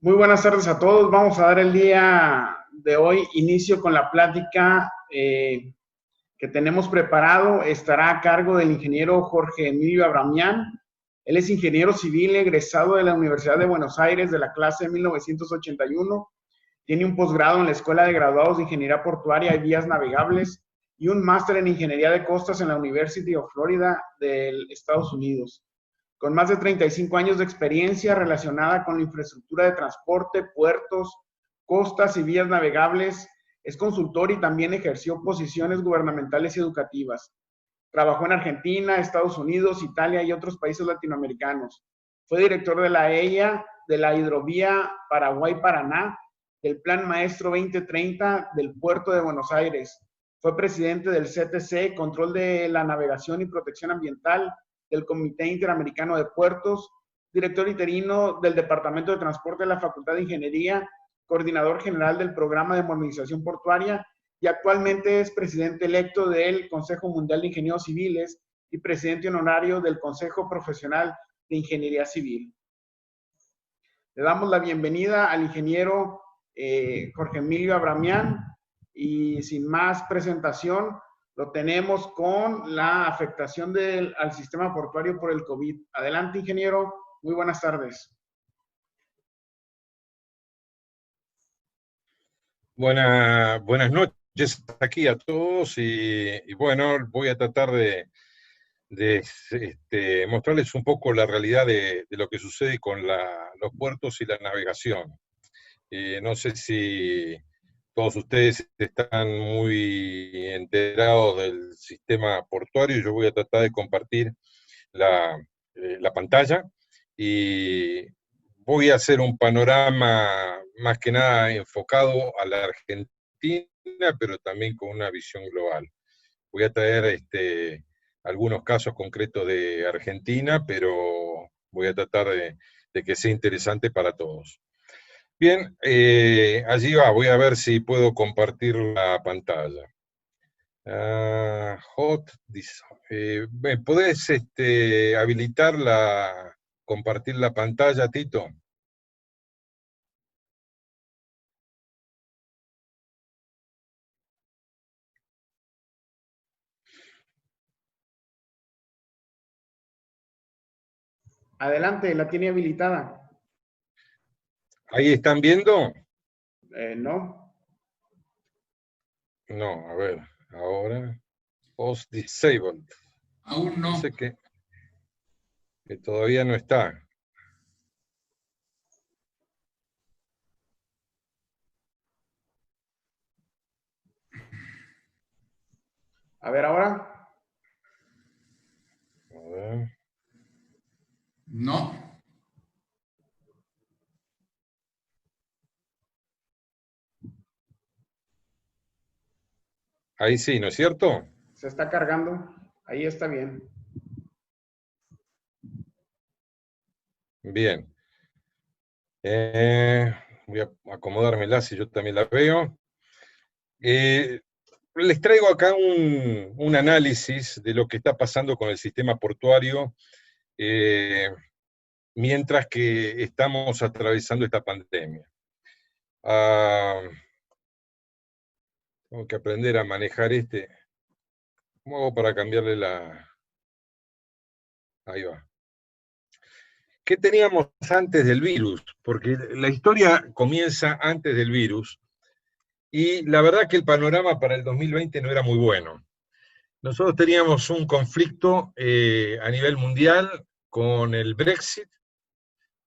Muy buenas tardes a todos. Vamos a dar el día de hoy inicio con la plática que tenemos preparado. Estará a cargo del ingeniero Jorge Emilio Abramián. Él es ingeniero civil egresado de la Universidad de Buenos Aires de la clase de 1981. Tiene un posgrado en la Escuela de Graduados de Ingeniería Portuaria y Vías Navegables y un máster en Ingeniería de Costas en la University of Florida de Estados Unidos. Con más de 35 años de experiencia relacionada con la infraestructura de transporte, puertos, costas y vías navegables, es consultor y también ejerció posiciones gubernamentales y educativas. Trabajó en Argentina, Estados Unidos, Italia y otros países latinoamericanos. Fue director de la EIA, de la Hidrovía Paraguay-Paraná, del Plan Maestro 2030 del Puerto de Buenos Aires. Fue presidente del CTC, Control de la Navegación y Protección Ambiental, del Comité Interamericano de Puertos, director interino del Departamento de Transporte de la Facultad de Ingeniería, coordinador general del Programa de Modernización Portuaria y actualmente es presidente electo del Consejo Mundial de Ingenieros Civiles y presidente honorario del Consejo Profesional de Ingeniería Civil. Le damos la bienvenida al ingeniero Jorge Emilio Abramián y sin más presentación, lo tenemos con la afectación al sistema portuario por el COVID. Adelante, ingeniero. Muy buenas tardes. Buenas noches aquí a todos y bueno, voy a tratar de mostrarles un poco la realidad de lo que sucede con los puertos y la navegación. No sé si todos ustedes están muy enterados del sistema portuario. Yo voy a tratar de compartir la pantalla y voy a hacer un panorama más que nada enfocado a la Argentina, pero también con una visión global. Voy a traer algunos casos concretos de Argentina, pero voy a tratar de que sea interesante para todos. Bien, allí va, voy a ver si puedo compartir la pantalla. ¿Me podés habilitar compartir la pantalla, Tito? Adelante, la tiene habilitada. ¿Ahí están viendo? No. No, a ver, ahora. Post disabled. Aún no. Dice que todavía no está. A ver, ahora. A ver. No. Ahí sí, ¿no es cierto? Se está cargando. Ahí está bien. Bien. Voy a acomodármela si yo también la veo. Les traigo acá un análisis de lo que está pasando con el sistema portuario mientras que estamos atravesando esta pandemia. Tengo que aprender a manejar ¿Cómo hago para cambiarle Ahí va. ¿Qué teníamos antes del virus? Porque la historia comienza antes del virus y la verdad que el panorama para el 2020 no era muy bueno. Nosotros teníamos un conflicto a nivel mundial con el Brexit,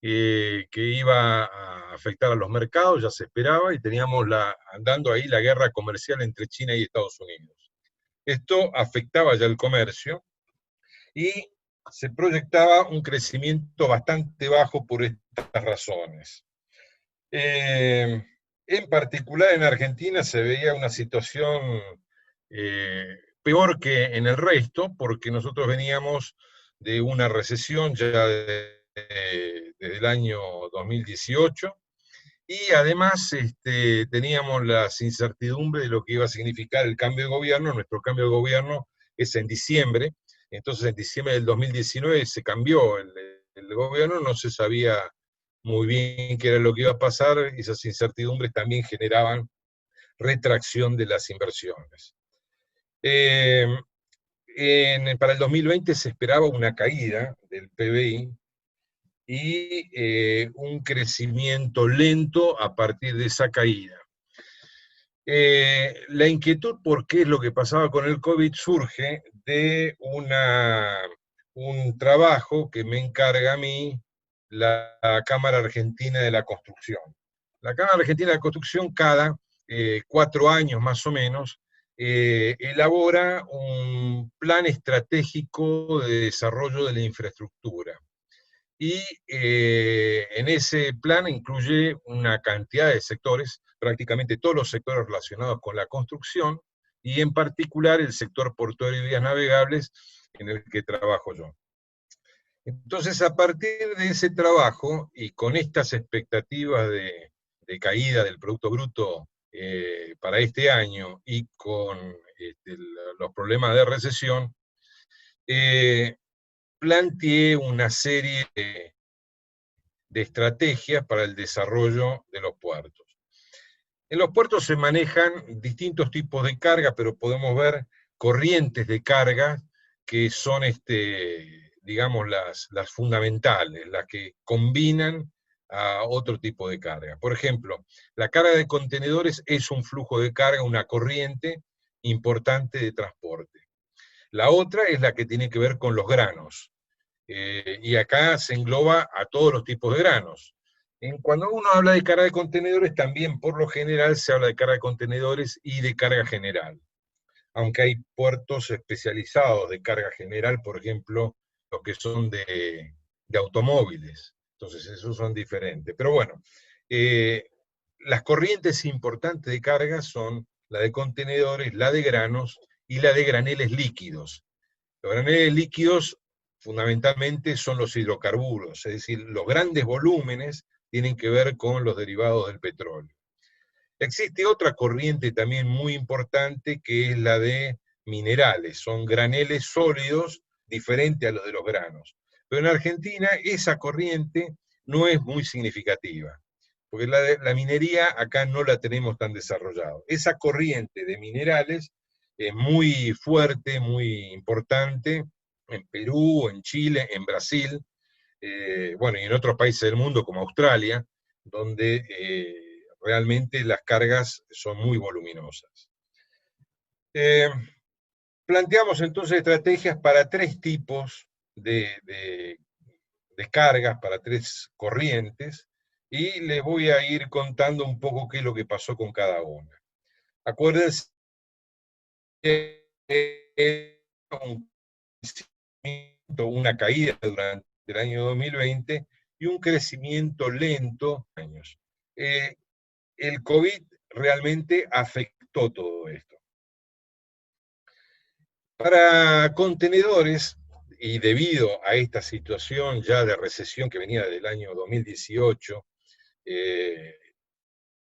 que iba a afectar a los mercados, ya se esperaba, y teníamos andando ahí la guerra comercial entre China y Estados Unidos. Esto afectaba ya el comercio y se proyectaba un crecimiento bastante bajo por estas razones. En particular en Argentina se veía una situación peor que en el resto, porque nosotros veníamos de una recesión ya desde el año 2018, y además teníamos las incertidumbres de lo que iba a significar el cambio de gobierno. Nuestro cambio de gobierno es en diciembre, entonces en diciembre del 2019 se cambió el gobierno, no se sabía muy bien qué era lo que iba a pasar, esas incertidumbres también generaban retracción de las inversiones. Para el 2020 se esperaba una caída del PBI y un crecimiento lento a partir de esa caída. La inquietud por qué es lo que pasaba con el COVID surge de un trabajo que me encarga a mí la Cámara Argentina de la Construcción. La Cámara Argentina de la Construcción cada 4 años más o menos elabora un plan estratégico de desarrollo de la infraestructura. Y en ese plan incluye una cantidad de sectores, prácticamente todos los sectores relacionados con la construcción, y en particular el sector portuario y vías navegables, en el que trabajo yo. Entonces, a partir de ese trabajo, y con estas expectativas de caída del Producto Bruto para este año, y con los problemas de recesión, planteé una serie de estrategias para el desarrollo de los puertos. En los puertos se manejan distintos tipos de carga, pero podemos ver corrientes de carga que son, digamos, las fundamentales, las que combinan a otro tipo de carga. Por ejemplo, la carga de contenedores es un flujo de carga, una corriente importante de transporte. La otra es la que tiene que ver con los granos. Y acá se engloba a todos los tipos de granos. Cuando uno habla de carga de contenedores, también por lo general se habla de carga de contenedores y de carga general. Aunque hay puertos especializados de carga general, por ejemplo, los que son de automóviles. Entonces, esos son diferentes. Pero bueno, las corrientes importantes de carga son la de contenedores, la de granos y la de graneles líquidos. Los graneles líquidos fundamentalmente son los hidrocarburos, es decir, los grandes volúmenes tienen que ver con los derivados del petróleo. Existe otra corriente también muy importante que es la de minerales, son graneles sólidos diferentes a los de los granos. Pero en Argentina esa corriente no es muy significativa, porque la minería acá no la tenemos tan desarrollada. Esa corriente de minerales es muy fuerte, muy importante, en Perú, en Chile, en Brasil, bueno, y en otros países del mundo como Australia, donde realmente las cargas son muy voluminosas. Planteamos entonces estrategias para 3 tipos de cargas, para 3 corrientes, y les voy a ir contando un poco qué es lo que pasó con cada una. Acuérdense que una caída durante el año 2020 y un crecimiento lento en años. El COVID realmente afectó todo esto. Para contenedores, y debido a esta situación ya de recesión que venía del año 2018,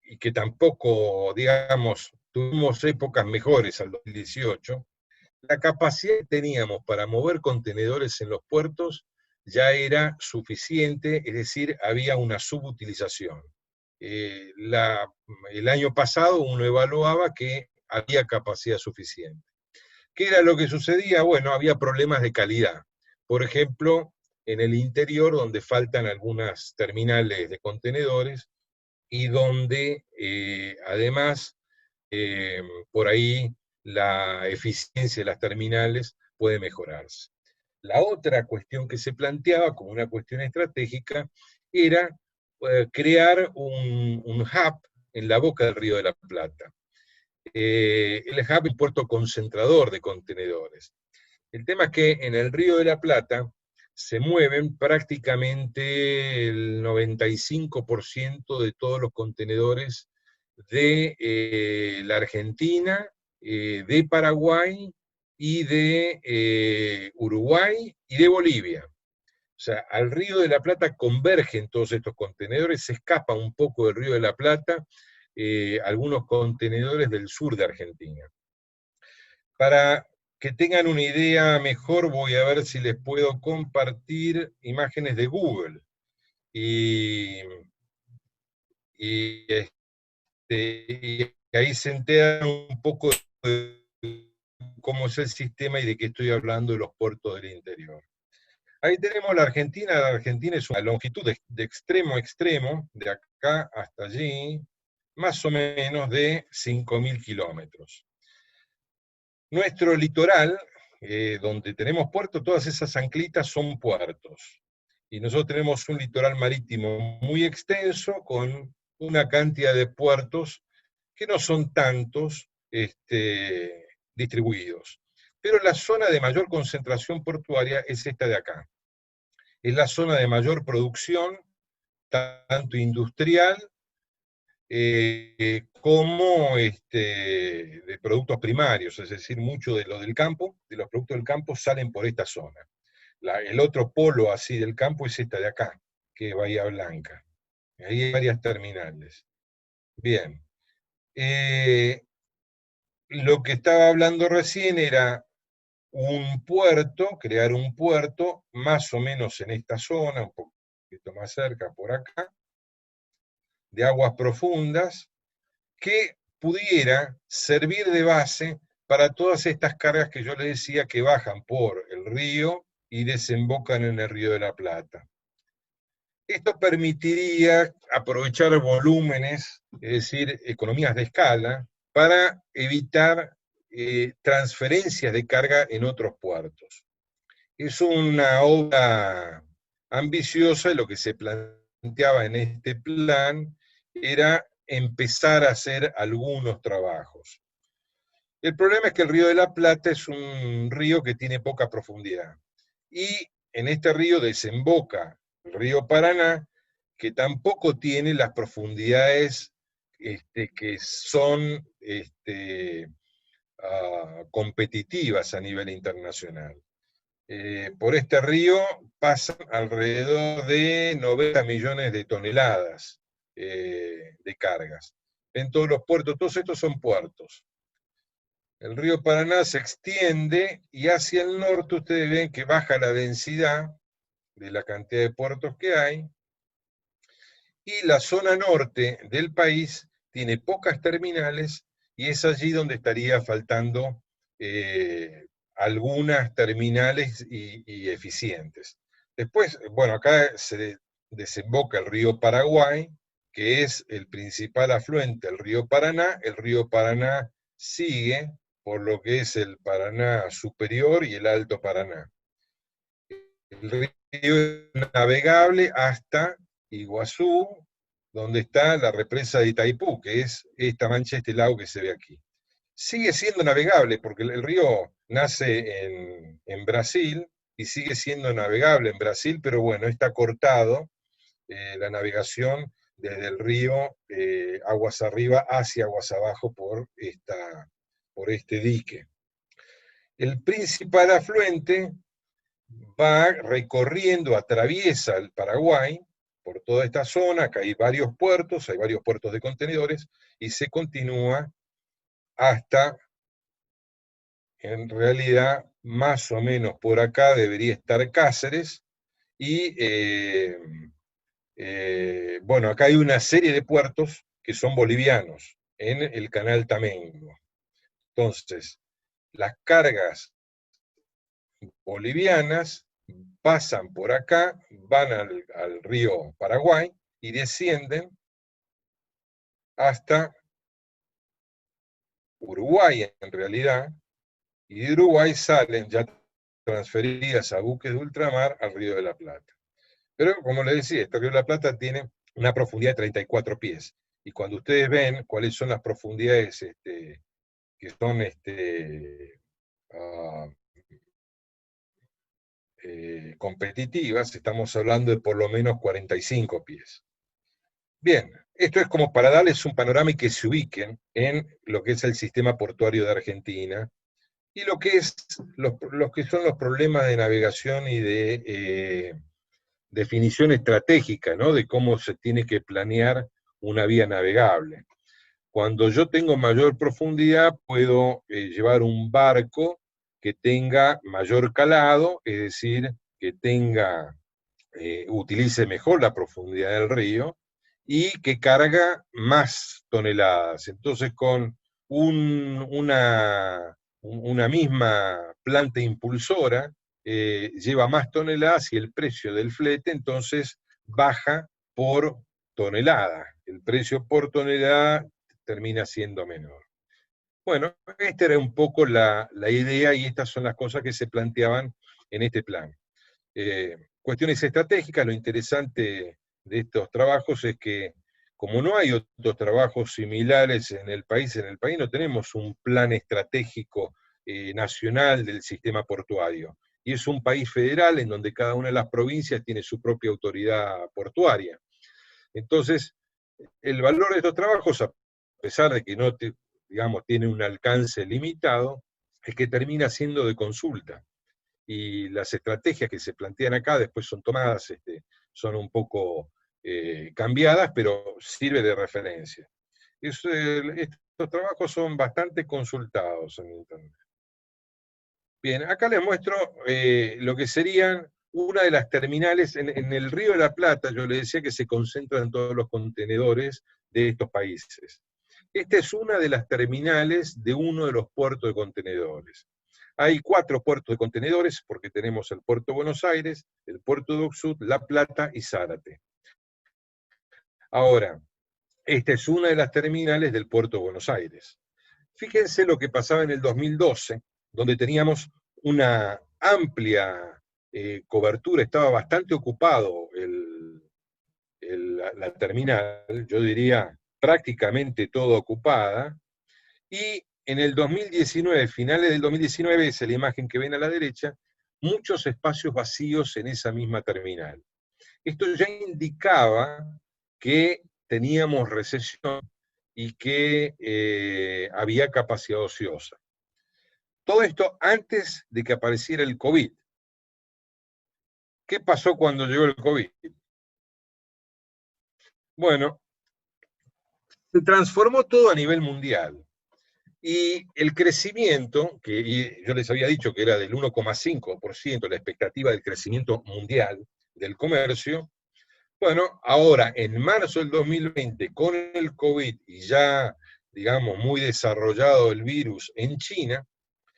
y que tampoco, digamos, tuvimos épocas mejores al 2018, la capacidad que teníamos para mover contenedores en los puertos ya era suficiente, es decir, había una subutilización. El año pasado uno evaluaba que había capacidad suficiente. ¿Qué era lo que sucedía? Bueno, había problemas de calidad. Por ejemplo, en el interior, donde faltan algunas terminales de contenedores y donde además por ahí la eficiencia de las terminales puede mejorarse. La otra cuestión que se planteaba como una cuestión estratégica era crear un hub en la boca del Río de la Plata. El hub es un puerto concentrador de contenedores. El tema es que en el Río de la Plata se mueven prácticamente el 95% de todos los contenedores de la Argentina, de Paraguay y de Uruguay y de Bolivia. O sea, al Río de la Plata convergen todos estos contenedores, se escapa un poco del Río de la Plata algunos contenedores del sur de Argentina. Para que tengan una idea mejor, voy a ver si les puedo compartir imágenes de Google. y, y y ahí se enteran un poco de cómo es el sistema y de qué estoy hablando de los puertos del interior. Ahí tenemos la Argentina es una longitud de extremo a extremo, de acá hasta allí, más o menos de 5.000 kilómetros. Nuestro litoral, donde tenemos puertos, todas esas anclitas son puertos. Y nosotros tenemos un litoral marítimo muy extenso, con una cantidad de puertos que no son tantos distribuidos. Pero la zona de mayor concentración portuaria es esta de acá. Es la zona de mayor producción, tanto industrial como de productos primarios, es decir, mucho de los del campo, de los productos del campo salen por esta zona. El otro polo así del campo es esta de acá, que es Bahía Blanca. Ahí hay varias terminales. Bien. Lo que estaba hablando recién era un puerto, crear un puerto, más o menos en esta zona, un poquito más cerca, por acá, de aguas profundas, que pudiera servir de base para todas estas cargas que yo les decía que bajan por el río y desembocan en el Río de la Plata. Esto permitiría aprovechar volúmenes, es decir, economías de escala, para evitar transferencias de carga en otros puertos. Es una obra ambiciosa y lo que se planteaba en este plan era empezar a hacer algunos trabajos. El problema es que el Río de la Plata es un río que tiene poca profundidad. Y en este río desemboca el río Paraná, que tampoco tiene las profundidades que son competitivas a nivel internacional. Por este río pasan alrededor de 90 millones de toneladas de cargas. En todos los puertos, todos estos son puertos. El río Paraná se extiende y hacia el norte ustedes ven que baja la densidad de la cantidad de puertos que hay, y la zona norte del país tiene pocas terminales y es allí donde estaría faltando algunas terminales y eficientes. Después, bueno, acá se desemboca el río Paraguay, que es el principal afluente del río Paraná. El río Paraná sigue por lo que es el Paraná Superior y el Alto Paraná. El río es navegable hasta Iguazú, donde está la represa de Itaipú, que es esta mancha, este lago que se ve aquí. Sigue siendo navegable, porque el río nace en Brasil y sigue siendo navegable en Brasil, pero bueno, está cortado la navegación desde el río aguas arriba hacia aguas abajo por este dique. El principal afluente va recorriendo, atraviesa el Paraguay por toda esta zona, acá hay varios puertos de contenedores, y se continúa hasta, en realidad, más o menos por acá debería estar Cáceres, y bueno, acá hay una serie de puertos que son bolivianos, en el canal Tamengo. Entonces, las cargas bolivianas pasan por acá, van al río Paraguay y descienden hasta Uruguay en realidad, y de Uruguay salen ya transferidas a buques de ultramar al Río de la Plata. Pero como les decía, este Río de la Plata tiene una profundidad de 34 pies, y cuando ustedes ven cuáles son las profundidades que son competitivas, estamos hablando de por lo menos 45 pies. Bien, esto es como para darles un panorama y que se ubiquen en lo que es el sistema portuario de Argentina y lo que son los problemas de navegación y de definición estratégica, ¿no? De cómo se tiene que planear una vía navegable. Cuando yo tengo mayor profundidad, puedo llevar un barco que tenga mayor calado, es decir, que tenga utilice mejor la profundidad del río y que carga más toneladas. Entonces, con una misma planta impulsora lleva más toneladas y el precio del flete entonces baja por tonelada. El precio por tonelada termina siendo menor. Bueno, esta era un poco la idea y estas son las cosas que se planteaban en este plan. Cuestiones estratégicas, lo interesante de estos trabajos es que como no hay otros trabajos similares en el país no tenemos un plan estratégico nacional del sistema portuario. Y es un país federal en donde cada una de las provincias tiene su propia autoridad portuaria. Entonces, el valor de estos trabajos, a pesar de que no digamos, tiene un alcance limitado, es que termina siendo de consulta. Y las estrategias que se plantean acá después son tomadas, son un poco cambiadas, pero sirve de referencia. Estos trabajos son bastante consultados en Internet. Bien, acá les muestro lo que serían una de las terminales en el Río de la Plata. Yo les decía que se concentran todos los contenedores de estos países. Esta es una de las terminales de uno de los puertos de contenedores. Hay 4 puertos de contenedores, porque tenemos el puerto de Buenos Aires, el puerto de Oxud, La Plata y Zárate. Ahora, esta es una de las terminales del puerto de Buenos Aires. Fíjense lo que pasaba en el 2012, donde teníamos una amplia cobertura, estaba bastante ocupado la terminal, yo diría prácticamente toda ocupada, y en el 2019, finales del 2019, esa es la imagen que ven a la derecha, muchos espacios vacíos en esa misma terminal. Esto ya indicaba que teníamos recesión y que había capacidad ociosa. Todo esto antes de que apareciera el COVID. ¿Qué pasó cuando llegó el COVID? Bueno, se transformó todo a nivel mundial. Y el crecimiento, que yo les había dicho que era del 1,5%, la expectativa del crecimiento mundial del comercio, bueno, ahora en marzo del 2020, con el COVID y ya, digamos, muy desarrollado el virus en China,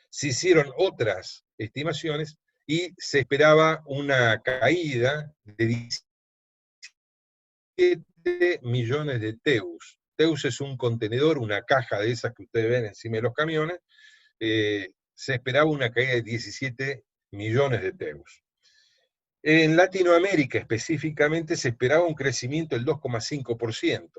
se hicieron otras estimaciones y se esperaba una caída de 17 millones de TEUs. TEUs es un contenedor, una caja de esas que ustedes ven encima de los camiones. Se esperaba una caída de 17 millones de TEUs. En Latinoamérica específicamente se esperaba un crecimiento del 2,5%.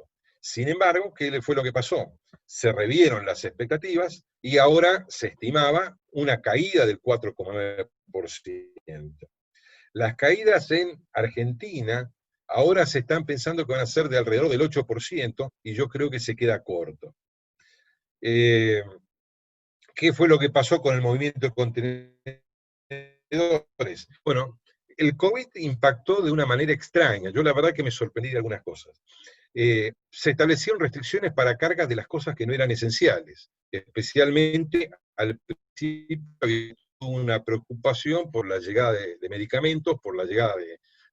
Sin embargo, ¿qué fue lo que pasó? Se revieron las expectativas y ahora se estimaba una caída del 4,9%. Las caídas en Argentina ahora se están pensando que van a ser de alrededor del 8% y yo creo que se queda corto. ¿Qué fue lo que pasó con el movimiento de contenedores? Bueno, el COVID impactó de una manera extraña. Yo la verdad que me sorprendí de algunas cosas. Se establecieron restricciones para cargas de las cosas que no eran esenciales. Especialmente al principio había una preocupación por la llegada de medicamentos, por la llegada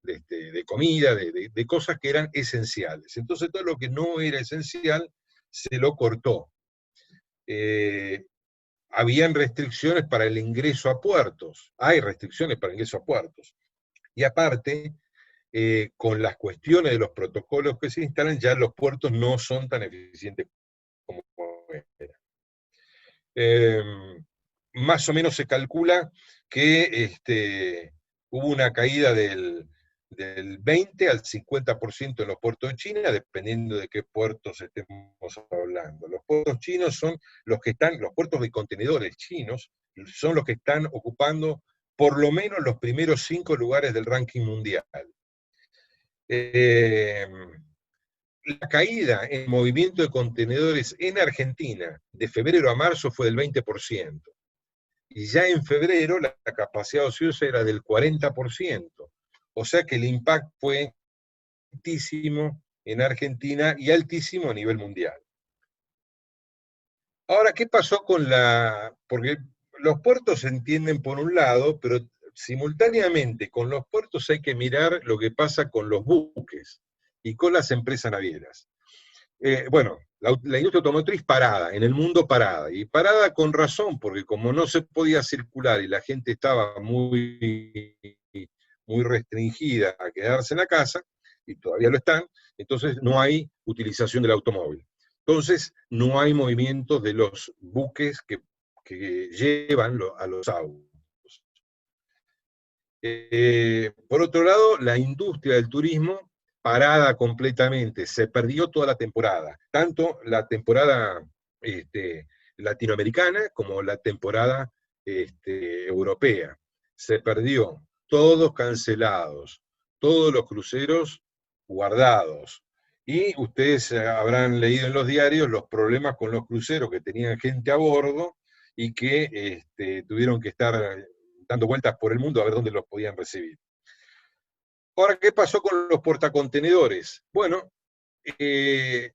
de comida, de cosas que eran esenciales. Entonces todo lo que no era esencial se lo cortó. Habían restricciones para el ingreso a puertos. Hay restricciones para el ingreso a puertos. Y aparte, con las cuestiones de los protocolos que se instalan, ya los puertos no son tan eficientes como eran. Más o menos se calcula que hubo una caída del 20 al 50% en los puertos de China, dependiendo de qué puertos estemos hablando. Los puertos chinos son los puertos de contenedores chinos, son los que están ocupando por lo menos los primeros 5 lugares del ranking mundial. La caída en movimiento de contenedores en Argentina de febrero a marzo fue del 20%. Y ya en febrero la capacidad ociosa era del 40%. O sea que el impacto fue altísimo en Argentina y altísimo a nivel mundial. Ahora, ¿qué pasó con porque los puertos se entienden por un lado, pero simultáneamente con los puertos hay que mirar lo que pasa con los buques y con las empresas navieras. Bueno, la industria automotriz parada, en el mundo parada, y parada con razón, porque como no se podía circular y la gente estaba muy restringida a quedarse en la casa, y todavía lo están, entonces no hay utilización del automóvil. Entonces no hay movimientos de los buques que llevan a los autos. Por otro lado, la industria del turismo parada completamente, se perdió toda la temporada, tanto la temporada latinoamericana como la temporada europea. Se perdió, todos cancelados, todos los cruceros guardados. Y ustedes habrán leído en los diarios los problemas con los cruceros que tenían gente a bordo y que tuvieron que estar dando vueltas por el mundo a ver dónde los podían recibir. Ahora, ¿qué pasó con los portacontenedores? Bueno,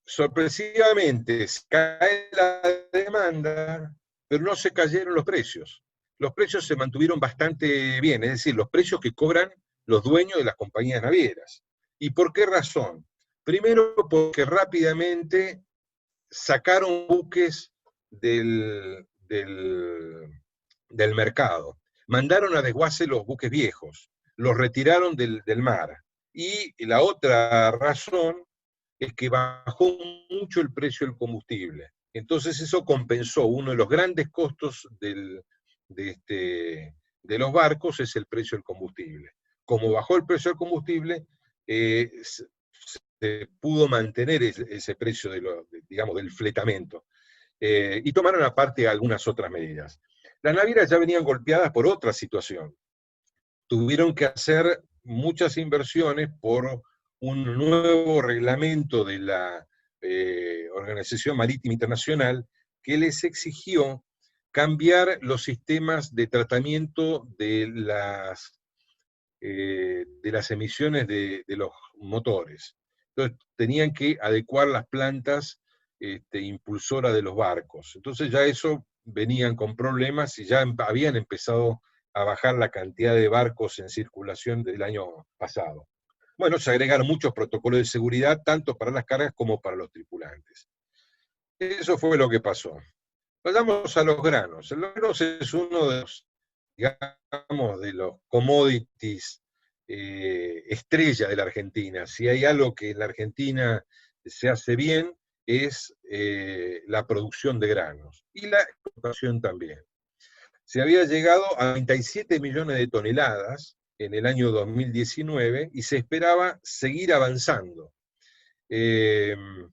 sorpresivamente se cae la demanda, pero no se cayeron los precios. Los precios se mantuvieron bastante bien, es decir, los precios que cobran los dueños de las compañías navieras. ¿Y por qué razón? Primero, porque rápidamente sacaron buques del mercado. Mandaron a desguace los buques viejos, los retiraron del mar. Y la otra razón es que bajó mucho el precio del combustible. Entonces eso compensó uno de los grandes costos de los barcos, es el precio del combustible. Como bajó el precio del combustible, se pudo mantener ese precio digamos, del fletamento. Y tomaron aparte algunas otras medidas. Las navieras ya venían golpeadas por otra situación. Tuvieron que hacer muchas inversiones por un nuevo reglamento de la Organización Marítima Internacional que les exigió cambiar los sistemas de tratamiento de las emisiones de los motores. Entonces tenían que adecuar las plantas impulsoras de los barcos. Entonces ya eso venían con problemas y ya habían empezado a bajar la cantidad de barcos en circulación del año pasado. Bueno, se agregaron muchos protocolos de seguridad, tanto para las cargas como para los tripulantes. Eso fue lo que pasó. Vayamos a los granos. Los granos es uno de los, digamos, de los commodities estrella de la Argentina. Si hay algo que en la Argentina se hace bien, es la producción de granos. Y la exportación también. Se había llegado a 37 millones de toneladas en el año 2019 y se esperaba seguir avanzando. En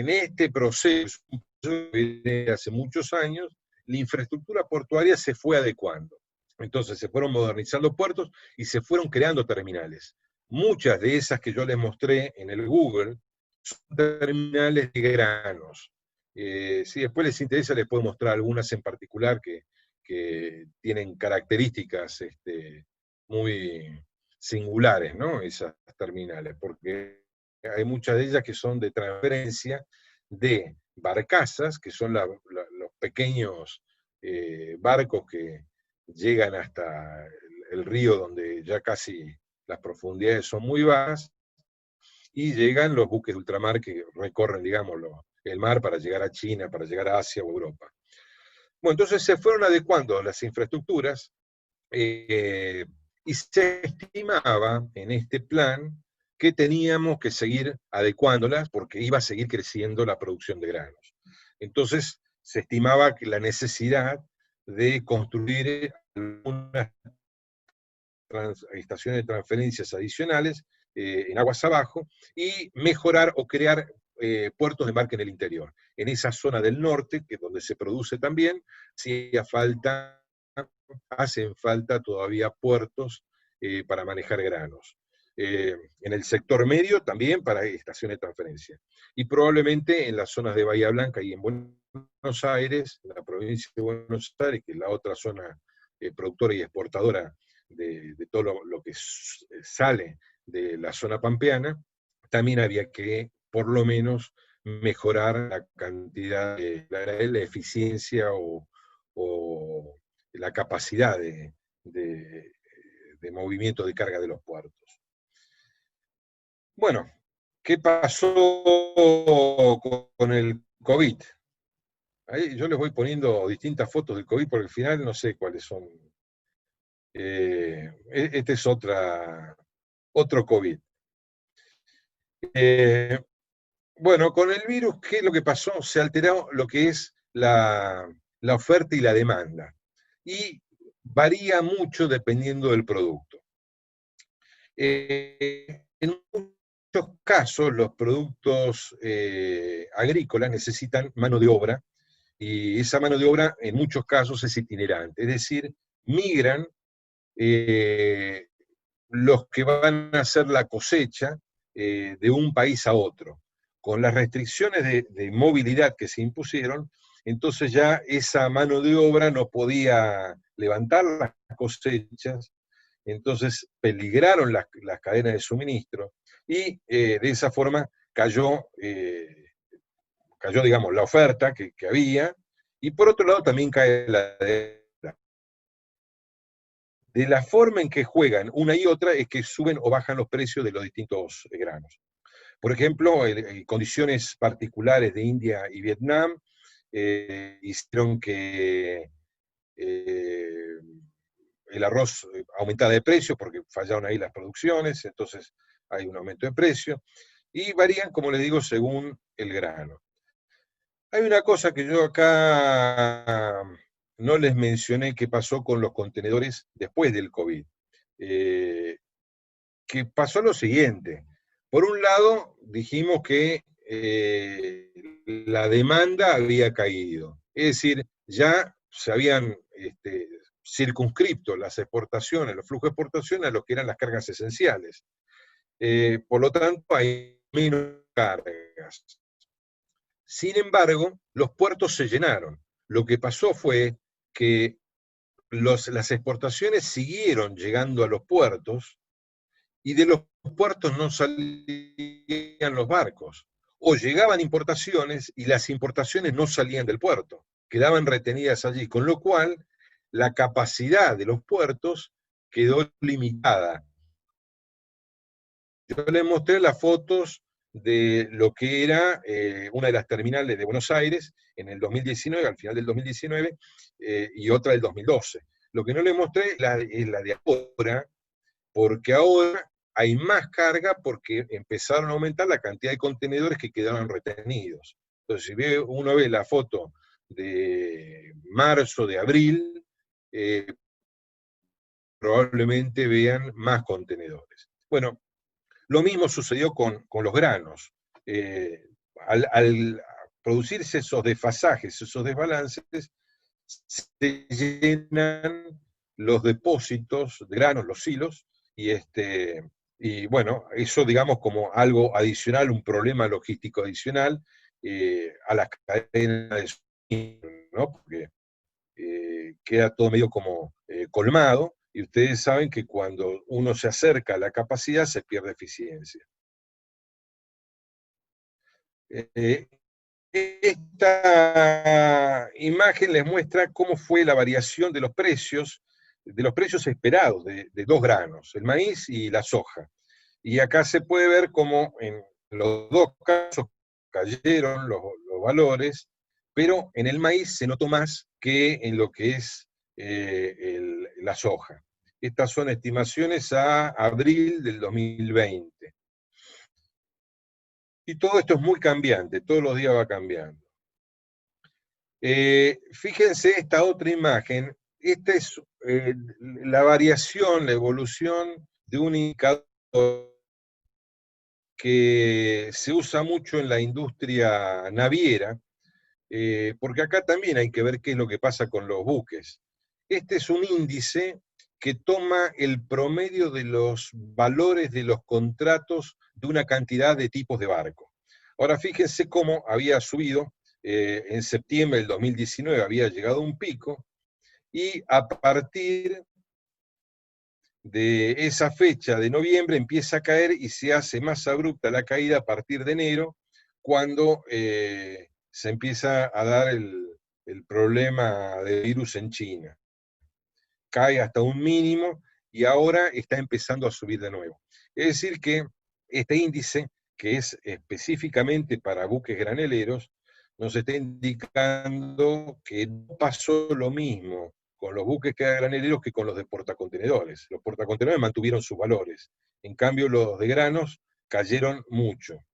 este proceso, de hace muchos años, la infraestructura portuaria se fue adecuando. Entonces se fueron modernizando puertos y se fueron creando terminales. Muchas de esas que yo les mostré en el Google son terminales de granos. Si después les interesa, les puedo mostrar algunas en particular que tienen características muy singulares, ¿no? Esas terminales, porque hay muchas de ellas que son de transferencia de barcazas, que son los pequeños barcos que llegan hasta el río donde ya casi las profundidades son muy bajas, y llegan los buques de ultramar que recorren, digamos, el mar para llegar a China, para llegar a Asia o Europa. Bueno, entonces se fueron adecuando las infraestructuras y se estimaba en este plan que teníamos que seguir adecuándolas porque iba a seguir creciendo la producción de granos. Entonces se estimaba que la necesidad de construir algunas estaciones de transferencias adicionales en aguas abajo y mejorar o crear puertos de embarque en el interior. En esa zona del norte, que es donde se produce también, hacen falta todavía puertos para manejar granos. En el sector medio también para estaciones de transferencia. Y probablemente en las zonas de Bahía Blanca y en Buenos Aires, en la provincia de Buenos Aires, que es la otra zona productora y exportadora de todo lo que sale de la zona pampeana, también había que, por lo menos, mejorar la cantidad, la eficiencia o la capacidad de movimiento de carga de los puertos. Bueno, ¿qué pasó con el COVID? Ahí yo les voy poniendo distintas fotos del COVID porque al final no sé cuáles son. Este es otro COVID. Bueno, con el virus, ¿qué es lo que pasó? Se alteró lo que es la oferta y la demanda. Y varía mucho dependiendo del producto. En muchos casos, los productos agrícolas necesitan mano de obra, y esa mano de obra en muchos casos es itinerante, es decir, migran los que van a hacer la cosecha de un país a otro. Con las restricciones de movilidad que se impusieron, entonces ya esa mano de obra no podía levantar las cosechas, entonces peligraron las cadenas de suministro, y de esa forma cayó, digamos, la oferta que había, y por otro lado también cae la de la forma en que juegan una y otra es que suben o bajan los precios de los distintos granos. Por ejemplo, en condiciones particulares de India y Vietnam hicieron que el arroz aumentara de precio porque fallaron ahí las producciones, entonces hay un aumento de precio, y varían, como les digo, según el grano. Hay una cosa que yo acá no les mencioné que pasó con los contenedores después del COVID. Que pasó lo siguiente. Por un lado, dijimos que la demanda había caído. Es decir, ya se habían circunscripto las exportaciones, los flujos de exportación a lo que eran las cargas esenciales. Por lo tanto, hay menos cargas. Sin embargo, los puertos se llenaron. Lo que pasó fue que las exportaciones siguieron llegando a los puertos, y de los puertos no salían los barcos. O llegaban importaciones y las importaciones no salían del puerto, quedaban retenidas allí, con lo cual la capacidad de los puertos quedó limitada. Yo les mostré las fotos de lo que era una de las terminales de Buenos Aires en el 2019, al final del 2019, y otra del 2012. Lo que no les mostré es la de ahora, porque ahora hay más carga porque empezaron a aumentar la cantidad de contenedores que quedaron retenidos. Entonces, si uno ve la foto de marzo, de abril, probablemente vean más contenedores. Bueno, lo mismo sucedió con los granos. Al producirse esos desfasajes, esos desbalances, se llenan los depósitos de granos, los silos, y bueno, eso digamos como algo adicional, un problema logístico adicional a las cadenas de suministro, ¿no? Porque queda todo medio como colmado, y ustedes saben que cuando uno se acerca a la capacidad se pierde eficiencia. Esta imagen les muestra cómo fue la variación de los precios esperados de dos granos, el maíz y la soja. Y acá se puede ver cómo en los dos casos cayeron los valores, pero en el maíz se notó más que en lo que es la soja. Estas son estimaciones a abril del 2020. Y todo esto es muy cambiante, todos los días va cambiando. Fíjense esta otra imagen. Esta es la variación, la evolución de un indicador que se usa mucho en la industria naviera, porque acá también hay que ver qué es lo que pasa con los buques. Este es un índice que toma el promedio de los valores de los contratos de una cantidad de tipos de barco. Ahora fíjense cómo había subido, en septiembre del 2019 había llegado a un pico, y a partir de esa fecha de noviembre empieza a caer y se hace más abrupta la caída a partir de enero, cuando se empieza a dar el problema del virus en China. cae hasta un mínimo y ahora está empezando a subir de nuevo. Es decir que este índice, que es específicamente para buques graneleros, nos está indicando que no pasó lo mismo con los buques graneleros que con los de portacontenedores. Los portacontenedores mantuvieron sus valores, en cambio los de granos cayeron mucho.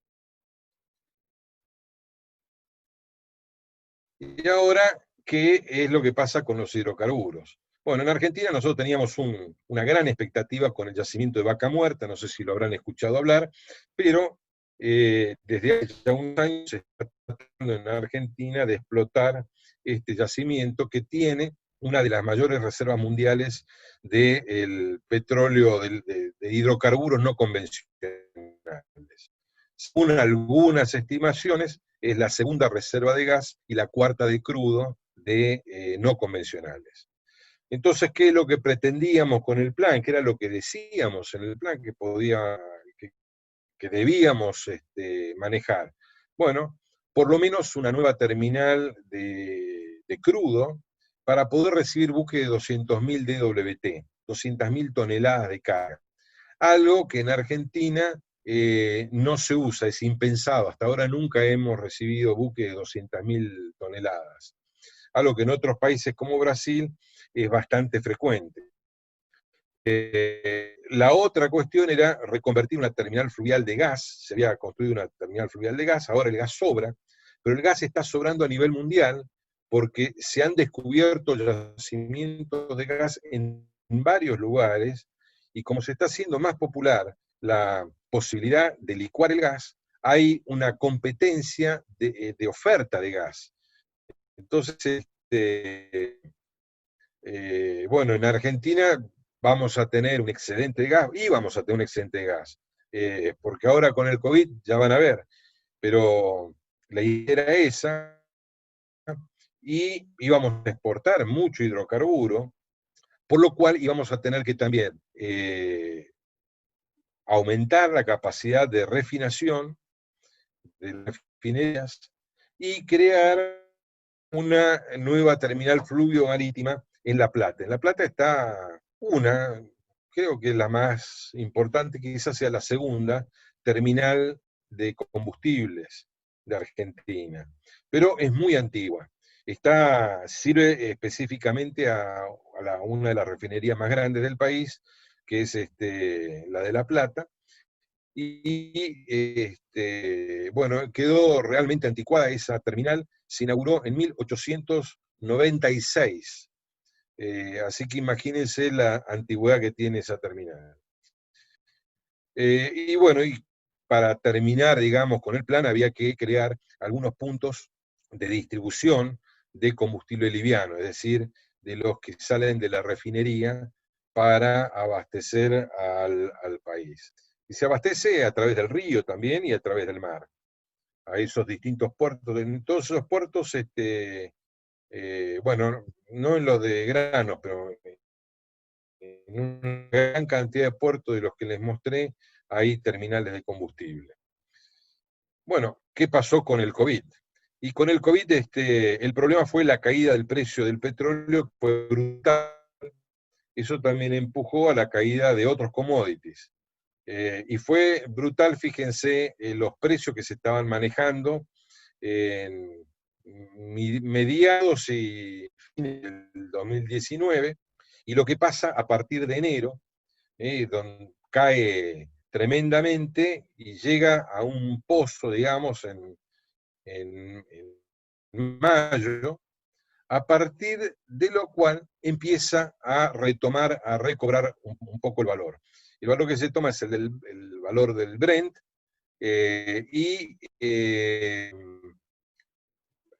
Y ahora, ¿qué es lo que pasa con los hidrocarburos? Bueno, en Argentina nosotros teníamos una gran expectativa con el yacimiento de Vaca Muerta, no sé si lo habrán escuchado hablar, pero desde hace ya unos años se está tratando en Argentina de explotar este yacimiento que tiene una de las mayores reservas mundiales de petróleo, de hidrocarburos no convencionales. Según algunas estimaciones, es la segunda reserva de gas y la cuarta de crudo de no convencionales. Entonces, ¿qué es lo que pretendíamos con el plan? ¿Qué era lo que decíamos en el plan que debíamos manejar? Bueno, por lo menos una nueva terminal de crudo para poder recibir buques de 200.000 DWT, 200.000 toneladas de carga. Algo que en Argentina no se usa, es impensado. Hasta ahora nunca hemos recibido buques de 200.000 toneladas. Algo que en otros países como Brasil es bastante frecuente. La otra cuestión era reconvertir una terminal fluvial de gas. Se había construido una terminal fluvial de gas, ahora el gas sobra, pero el gas está sobrando a nivel mundial porque se han descubierto yacimientos de gas en varios lugares, y como se está haciendo más popular la posibilidad de licuar el gas, hay una competencia de oferta de gas. Entonces, bueno, en Argentina vamos a tener un excedente de gas, y vamos a tener un excedente de gas, porque ahora con el COVID ya van a ver, pero la idea era esa, y íbamos a exportar mucho hidrocarburo, por lo cual íbamos a tener que también aumentar la capacidad de refinación de las refinerías y crear una nueva terminal fluvio-marítima en La Plata. En La Plata está creo que la más importante, quizás sea la segunda, terminal de combustibles de Argentina, pero es muy antigua. Sirve específicamente a una de las refinerías más grandes del país, que es la de La Plata, y bueno, quedó realmente anticuada esa terminal, se inauguró en 1896, así que imagínense la antigüedad que tiene esa terminal. Y bueno, y para terminar, digamos, con el plan, había que crear algunos puntos de distribución de combustible liviano, es decir, de los que salen de la refinería para abastecer al país. Y se abastece a través del río también y a través del mar, a esos distintos puertos. En todos esos puertos, bueno, no en los de granos, pero en una gran cantidad de puertos de los que les mostré, hay terminales de combustible. Bueno, ¿qué pasó con el COVID? Y con el COVID el problema fue la caída del precio del petróleo, que fue brutal. Eso también empujó a la caída de otros commodities. Y fue brutal, fíjense, los precios que se estaban manejando en mediados y fines del 2019, y lo que pasa a partir de enero, donde cae tremendamente y llega a un pozo, digamos, en mayo, a partir de lo cual empieza a retomar, a recobrar un poco el valor. El valor que se toma es el valor del Brent, y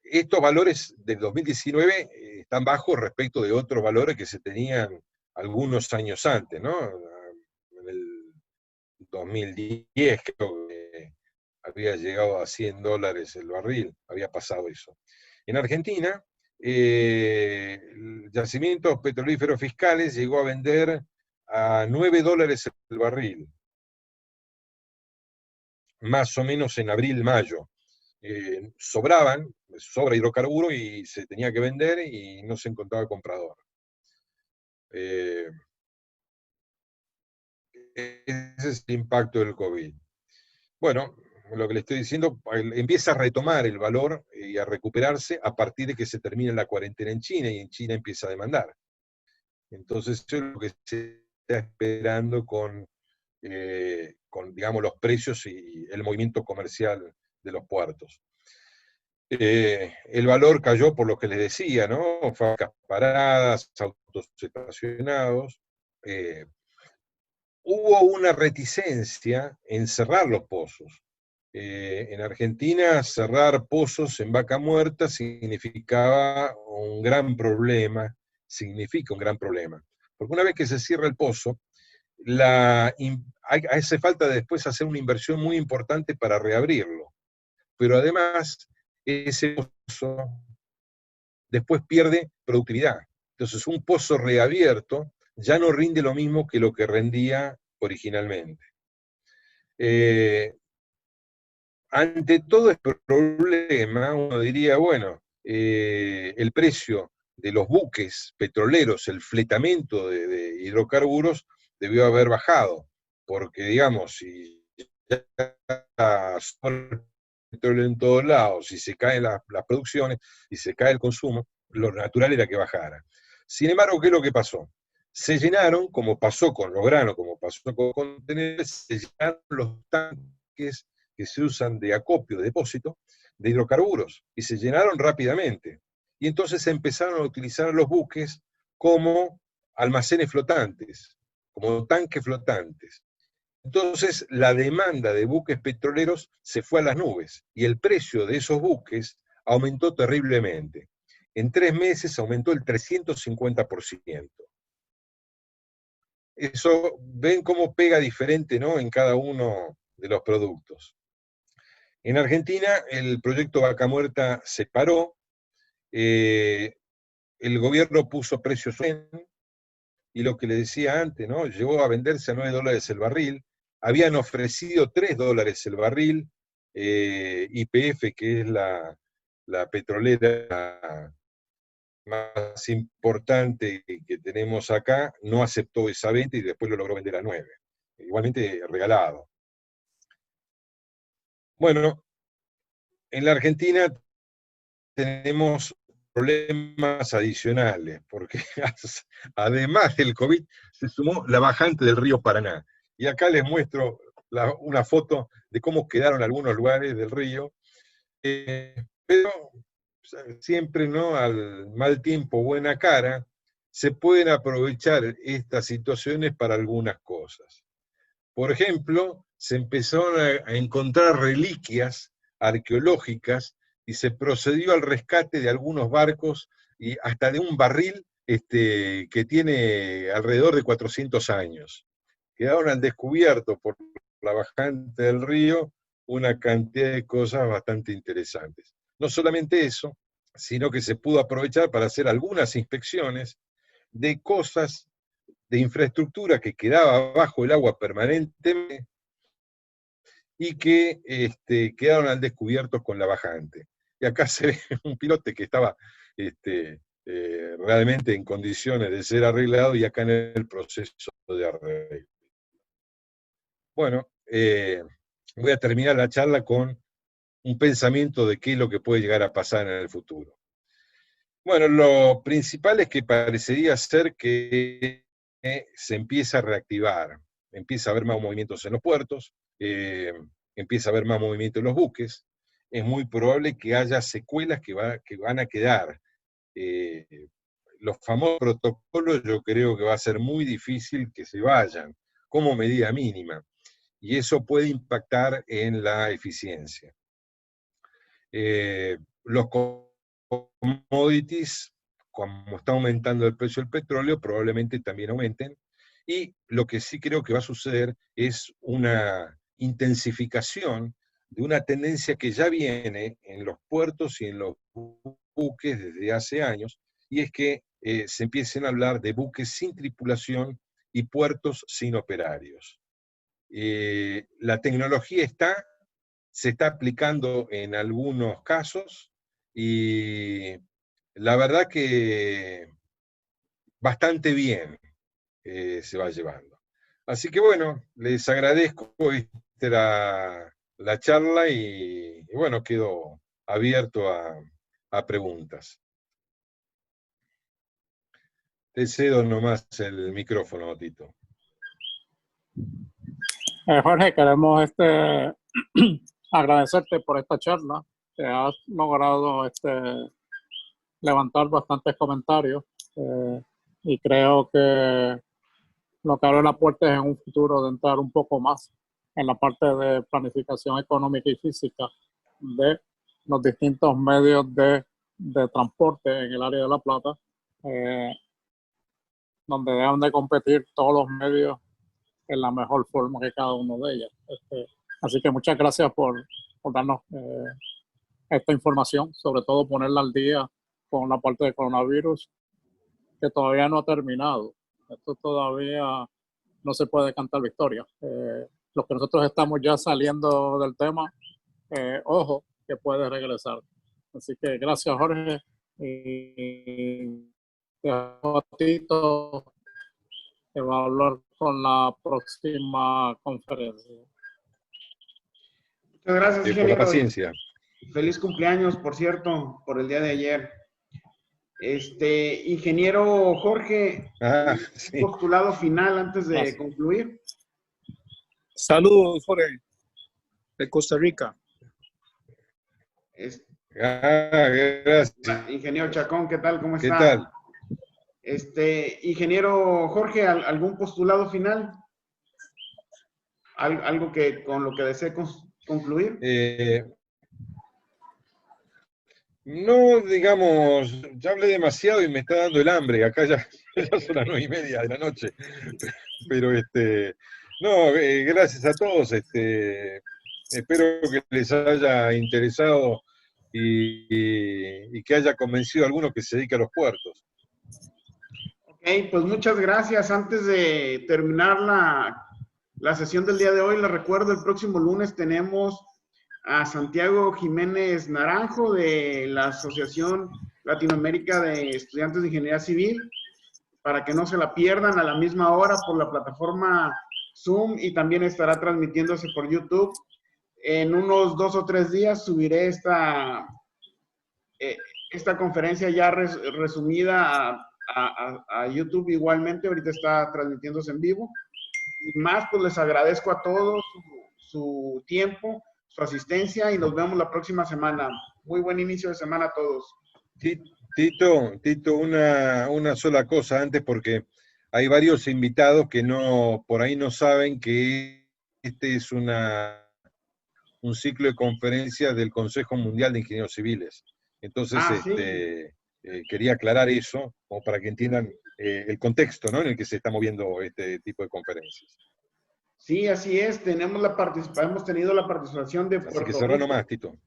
estos valores del 2019 están bajos respecto de otros valores que se tenían algunos años antes, ¿no? En el 2010 creo que había llegado a $100 el barril, había pasado eso. En Argentina, yacimientos petrolíferos fiscales llegó a vender a $9 el barril, más o menos en abril-mayo. Sobra hidrocarburo y se tenía que vender y no se encontraba comprador. Ese es el impacto del COVID. Bueno, lo que le estoy diciendo, empieza a retomar el valor y a recuperarse a partir de que se termine la cuarentena en China y en China empieza a demandar. Entonces, eso es lo que se está esperando con digamos, los precios y el movimiento comercial de los puertos. El valor cayó por lo que les decía, ¿no? Fábricas paradas, autos estacionados. Hubo una reticencia en cerrar los pozos. En Argentina, cerrar pozos en Vaca Muerta significa un gran problema, porque una vez que se cierra el pozo, hace falta después hacer una inversión muy importante para reabrirlo, pero además ese pozo después pierde productividad. Entonces un pozo reabierto ya no rinde lo mismo que lo que rendía originalmente. Ante todo este problema, uno diría, bueno, el precio de los buques petroleros, el fletamento de hidrocarburos, debió haber bajado, porque digamos, si ya son petróleo en todos lados, si se caen las producciones y se cae el consumo, lo natural era que bajara. Sin embargo, ¿qué es lo que pasó? Se llenaron, como pasó con los granos, como pasó con los contenedores, se llenaron los tanques que se usan de acopio, de depósito, de hidrocarburos, y se llenaron rápidamente. Y entonces se empezaron a utilizar los buques como almacenes flotantes, como tanques flotantes. Entonces la demanda de buques petroleros se fue a las nubes, y el precio de esos buques aumentó terriblemente. En 3 meses aumentó el 350%. Eso, ven cómo pega diferente, ¿no?, en cada uno de los productos. En Argentina, el proyecto Vaca Muerta se paró, el gobierno puso precios y lo que le decía antes, ¿no?, llegó a venderse a $9 el barril, habían ofrecido $3 el barril, YPF, que es la petrolera más importante que tenemos acá, no aceptó esa venta y después lo logró vender a 9, igualmente regalado. Bueno, en la Argentina tenemos problemas adicionales, porque además del COVID se sumó la bajante del río Paraná. Y acá les muestro una foto de cómo quedaron algunos lugares del río, pero siempre, ¿no?, al mal tiempo, buena cara, se pueden aprovechar estas situaciones para algunas cosas. Por ejemplo, se empezaron a encontrar reliquias arqueológicas y se procedió al rescate de algunos barcos y hasta de un barril que tiene alrededor de 400 años. Quedaron al descubierto por la bajante del río una cantidad de cosas bastante interesantes. No solamente eso, sino que se pudo aprovechar para hacer algunas inspecciones de cosas de infraestructura que quedaba bajo el agua permanentemente y que quedaron al descubierto con la bajante. Y acá se ve un pilote que estaba realmente en condiciones de ser arreglado y acá en el proceso de arreglo. Bueno, voy a terminar la charla con un pensamiento de qué es lo que puede llegar a pasar en el futuro. Bueno, lo principal es que parecería ser que se empieza a reactivar, empieza a haber más movimientos en los puertos, empieza a haber más movimiento en los buques, es muy probable que haya secuelas que van a quedar. Los famosos protocolos yo creo que va a ser muy difícil que se vayan como medida mínima, y eso puede impactar en la eficiencia. Los commodities, como está aumentando el precio del petróleo, probablemente también aumenten, y lo que sí creo que va a suceder es una intensificación de una tendencia que ya viene en los puertos y en los buques desde hace años, y es que se empiecen a hablar de buques sin tripulación y puertos sin operarios. La tecnología se está aplicando en algunos casos, y la verdad que bastante bien se va llevando. Así que bueno, les agradezco la charla y bueno, quedo abierto a preguntas. Te cedo nomás el micrófono, Tito. Jorge, queremos agradecerte por esta charla. Te has logrado levantar bastantes comentarios y creo que lo que abre la puerta es en un futuro de entrar un poco más en la parte de planificación económica y física de los distintos medios de transporte en el área de La Plata, donde deben de competir todos los medios en la mejor forma que cada uno de ellos. Así que muchas gracias por darnos esta información, sobre todo ponerla al día con la parte de coronavirus, que todavía no ha terminado. Esto todavía no se puede cantar victoria. Los que nosotros estamos ya saliendo del tema, ojo, que puede regresar. Así que gracias, Jorge. Y te dejo a Tito, que va a hablar con la próxima conferencia. Muchas gracias, Por ingeniero. la paciencia. Feliz cumpleaños, por cierto, por el día de ayer. Ingeniero Jorge, Sí. postulado final antes de concluir. Saludos, Jorge, de Costa Rica. Gracias. Ingeniero Chacón, ¿qué tal? ¿Cómo está? ¿Qué tal? Ingeniero Jorge, ¿algún postulado final? ¿Algo con lo que desee concluir? No, digamos, ya hablé demasiado y me está dando el hambre. Acá ya son las 9:30 de la noche. Pero no, gracias a todos. Espero que les haya interesado y que haya convencido a alguno que se dedique a los puertos. Ok, pues muchas gracias. Antes de terminar la sesión del día de hoy, les recuerdo, el próximo lunes tenemos a Santiago Jiménez Naranjo de la Asociación Latinoamérica de Estudiantes de Ingeniería Civil, para que no se la pierdan a la misma hora por la plataforma Zoom, y también estará transmitiéndose por YouTube. En unos 2 o 3 días subiré esta conferencia ya resumida a YouTube igualmente. Ahorita está transmitiéndose en vivo. Y más, pues les agradezco a todos su tiempo, su asistencia, y nos vemos la próxima semana. Muy buen inicio de semana a todos. Tito, una sola cosa antes, porque hay varios invitados que por ahí no saben que este es un ciclo de conferencias del Consejo Mundial de Ingenieros Civiles. Entonces, sí. Quería aclarar eso, como para que entiendan el contexto, ¿no?, en el que se está moviendo este tipo de conferencias. Sí, así es. Hemos tenido la participación de Puerto Rico, nomás, Tito,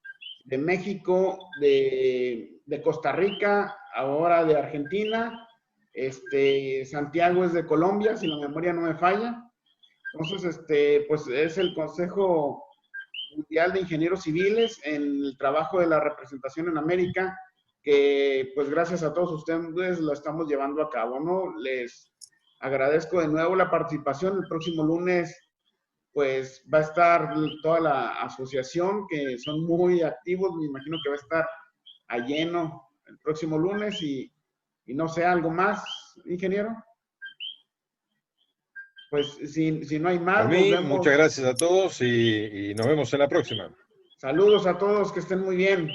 de México, de Costa Rica, ahora de Argentina. Santiago es de Colombia, si la memoria no me falla. Entonces, pues es el Consejo Mundial de Ingenieros Civiles en el trabajo de la representación en América, que pues gracias a todos ustedes lo estamos llevando a cabo, ¿no? Les agradezco de nuevo la participación. El próximo lunes pues va a estar toda la asociación, que son muy activos. Me imagino que va a estar a lleno el próximo lunes, y no sé, ¿algo más, ingeniero? Pues si no hay más, nos vemos. Muchas gracias a todos y nos vemos en la próxima. Saludos a todos, que estén muy bien.